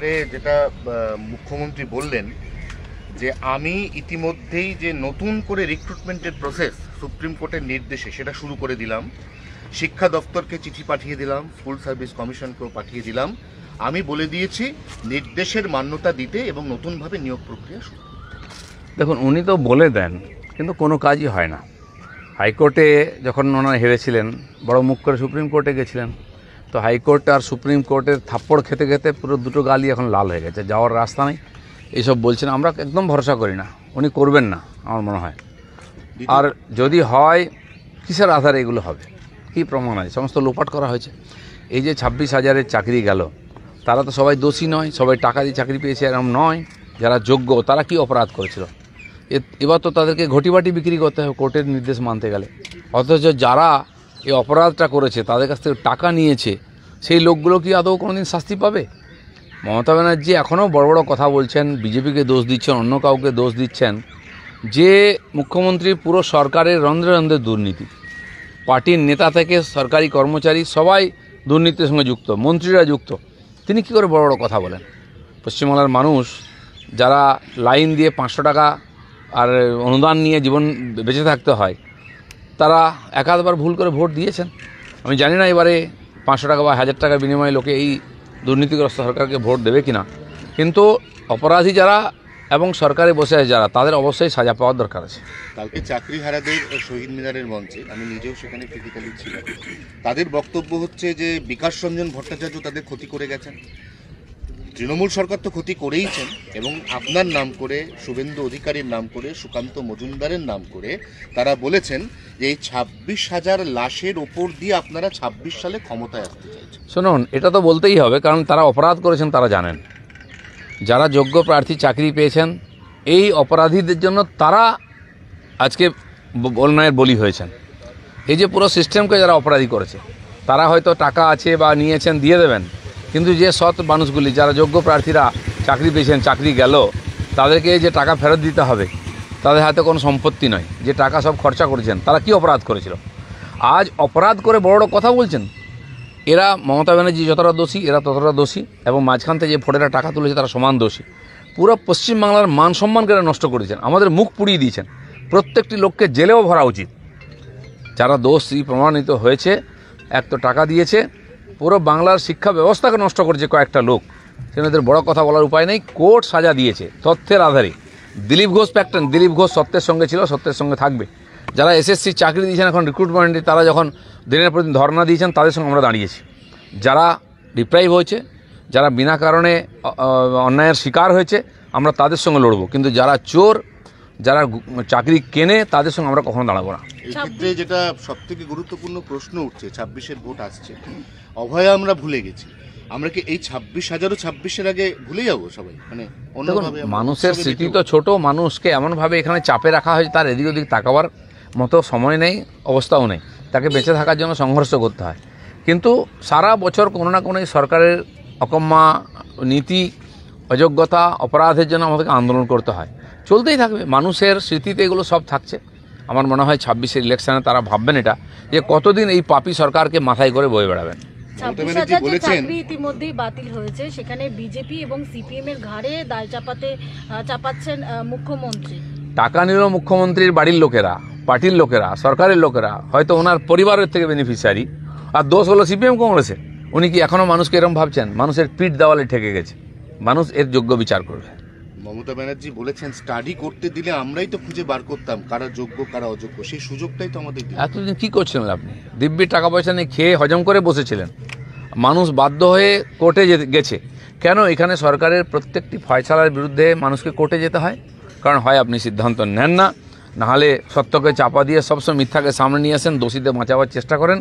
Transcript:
এবারে যেটা মুখ্যমন্ত্রী বললেন যে আমি ইতিমধ্যেই যে নতুন করে রিক্রুটমেন্টের প্রসেস সুপ্রিম কোর্টের নির্দেশে সেটা শুরু করে দিলাম, শিক্ষা দপ্তরকে চিঠি পাঠিয়ে দিলাম, স্কুল সার্ভিস কমিশনকেও পাঠিয়ে দিলাম। আমি বলে দিয়েছি নির্দেশের মান্যতা দিতে এবং নতুনভাবে নিয়োগ প্রক্রিয়া শুরু। দেখুন, উনি তো বলে দেন কিন্তু কোনো কাজই হয় না। হাইকোর্টে যখন ওনারা হেরেছিলেন, বড় মুখ করে সুপ্রিম কোর্টে গেছিলেন, তো হাইকোর্ট আর সুপ্রিম কোর্টের থাপ্পড় খেতে খেতে পুরো দুটো গালই এখন লাল হয়ে গেছে, যাওয়ার রাস্তা নেই। এইসব বলছেন, আমরা একদম ভরসা করি না, উনি করবেন না আমার মনে হয়। আর যদি হয়, কিসের আধারে এগুলো হবে, কী প্রমাণ আছে? সমস্ত লোপাট করা হয়েছে। এই যে 26,000-এর চাকরি গেল, তারা তো সবাই দোষী নয়, সবাই টাকা দিয়ে চাকরি পেয়েছে এরকম নয়। যারা যোগ্য তারা কি অপরাধ করেছিল? এবার তো তাদেরকে ঘটিবাটি বিক্রি করতে হবে কোর্টের নির্দেশ মানতে গেলে। অথচ যারা এই অপরাধটা করেছে, তাদের কাছ থেকে টাকা নিয়েছে, সেই লোকগুলো কি আদৌ কোনোদিন শাস্তি পাবে? মমতা ব্যানার্জি এখনও বড় বড় কথা বলছেন, বিজেপিকে দোষ দিচ্ছেন, অন্য কাউকে দোষ দিচ্ছেন। যে মুখ্যমন্ত্রী পুরো সরকারের রন্ধ্রে রন্ধ্রে দুর্নীতি, পার্টির নেতা থেকে সরকারি কর্মচারী সবাই দুর্নীতির সঙ্গে যুক্ত, মন্ত্রীরা যুক্ত, তিনি কি করে বড় বড় কথা বলেন? পশ্চিমবাংলার মানুষ যারা লাইন দিয়ে 500 টাকা আর অনুদান নিয়ে জীবন বেঁচে থাকতে হয়, তারা একাধবার ভুল করে ভোট দিয়েছেন। আমি জানি না এবারে 500 টাকা বা 1000 টাকার বিনিময়ে লোকে এই দুর্নীতিগ্রস্ত সরকারকে ভোট দেবে কিনা, কিন্তু অপরাধী যারা এবং সরকারে বসে আছে যারা, তাদের অবশ্যই সাজা পাওয়ার দরকার আছে। কালকে চাকরিহারাদের শহীদ মিনারের মঞ্চে আমি নিজেও সেখানে ফিজিক্যালি ছিলাম। তাদের বক্তব্য হচ্ছে যে বিকাশ রঞ্জন ভট্টাচার্য তাদের ক্ষতি করে গেছেন, তৃণমূল সরকার তো ক্ষতি করেইছেন, এবং আপনার নাম করে, শুভেন্দু অধিকারীর নাম করে, সুকান্ত মজুমদারের নাম করে তারা বলেছেন যে এই 26,000 লাশের ওপর দিয়ে আপনারা 26 সালে ক্ষমতায় আসতে চাইছেন। শুনুন, এটা তো বলতেই হবে, কারণ তারা অপরাধ করেছেন, তারা জানেন। যারা যোগ্য প্রার্থী চাকরি পেয়েছেন, এই অপরাধীদের জন্য তারা আজকে অন্যায়ের বলি হয়েছেন। এই যে পুরো সিস্টেমকে যারা অপরাধী করেছে, তারা হয়তো টাকা আছে বা নিয়েছেন, দিয়ে দেবেন, কিন্তু যে সৎ মানুষগুলি, যারা যোগ্য প্রার্থীরা চাকরি পেয়েছেন, চাকরি গেল, তাদেরকে যে টাকা ফেরত দিতে হবে, তাদের হাতে কোনো সম্পত্তি নয়, যে টাকা সব খরচা করেছেন, তারা কি অপরাধ করেছিল? আজ অপরাধ করে বড় বড় কথা বলছেন। এরা, মমতা ব্যানার্জি যতটা দোষী, এরা ততটা দোষী, এবং মাঝখান থেকে যে ভোটেরা টাকা তুলেছে তারা সমান দোষী। পুরো পশ্চিমবাংলার মান সম্মানকে নষ্ট করেছেন, আমাদের মুখ পুড়িয়ে দিয়েছেন। প্রত্যেকটি লোককে জেলেও ভরা উচিত। যারা দোষী প্রমাণিত হয়েছে, এক তো টাকা দিয়েছে, পুরো বাংলার শিক্ষা ব্যবস্থাকে নষ্ট করেছে কয়েকটা লোক, সেনাদের বড় কথা বলার উপায় নেই। কোর্ট সাজা দিয়েছে তথ্যের আধারে। দিলীপ ঘোষ প্যাক্টন, দিলীপ ঘোষ সত্যের সঙ্গে ছিল, সত্যের সঙ্গে থাকবে। যারা এসএসসি চাকরি দিয়েছেন এখন রিক্রুটমেন্টে, তারা যখন দিনের পর দিন ধর্ণা দিয়েছেন, তাদের সঙ্গে আমরা দাঁড়িয়েছি। যারা ডিপ্রাইভ হয়েছে, যারা বিনা কারণে অন্যায়ের শিকার হয়েছে, আমরা তাদের সঙ্গে লড়বো। কিন্তু যারা চোর, যারা চাকরি কেনে, তাদের সঙ্গে আমরা কখনো দাঁড়াবো না। এই ক্ষেত্রে যেটা সবথেকে গুরুত্বপূর্ণ প্রশ্ন উঠছে, 26-এর ভোট আসছে, অভয় আমরা ভুলে গেছি, আমরা কি এই 26,000ও 26-এর আগে ভুলে যাবো সবাই? মানে অন্যভাবে মানুষের স্মৃতি তো ছোট, মানুষকে এমনভাবে এখানে চাপে রাখা হয়েছে, তার এদিক ওদিক তাকাবার মতো সময় নেই, অবস্থাও নেই। তাকে বেঁচে থাকার জন্য সংঘর্ষ করতে হয়। কিন্তু সারা বছর কোনো না কোনো সরকারের অকম্মা নীতি, অযোগ্যতা, অপরাধের জন্য আমাদেরকে আন্দোলন করতে হয়, চলতেই থাকবে। মানুষের স্মৃতিতে এগুলো সব থাকছে। আমার মনে হয় 26-এর ইলেকশনে তারা ভাববেন এটা, যে কতদিন এই পাপী সরকারকে মাথায় করে বয়ে বেড়াবেন। 26,000 চাকরি ইতিমধ্যেই বাতিল হয়েছে, সেখানে বিজেপি এবং সিপিএম এর ঘাড়ে দায় চাপাচ্ছেন মুখ্যমন্ত্রী। টাকা নিল মুখ্যমন্ত্রীর বাড়ির লোকেরা, পার্টির লোকেরা, সরকারের লোকেরা, হয়তো ওনার পরিবারের থেকে বেনিফিশিয়ারি, আর দোষ হলো সিপিএম কংগ্রেসে। উনি কি এখনও মানুষকে এরকম ভাবছেন? মানুষের পিঠ দেওয়ালে ঠেকে গেছে, মানুষ এর যোগ্য বিচার করবে। মমতা ব্যানার্জি বলেছেন স্টাডি করতে দিলে আমরাই তো খুঁজে বার করতাম কারা যোগ্য কারা অযোগ্য, সেই সুযোগটাই তো আমাদের। এতদিন কী করছিলেন আপনি? দিব্যি টাকা পয়সা নিয়ে খেয়ে হজম করে বসেছিলেন। মানুষ বাধ্য হয়ে কোর্টে গেছে। কেন? এখানে সরকারের প্রত্যেকটি ফয়সালার বিরুদ্ধে মানুষকে কোর্টে যেতে হয়, কারণ হয় আপনি সিদ্ধান্ত নেন না, নাহলে সত্যকে চাপা দিয়ে সবসময় মিথ্যাকে সামনে নিয়ে আসেন, দোষীদের বাঁচাবার চেষ্টা করেন।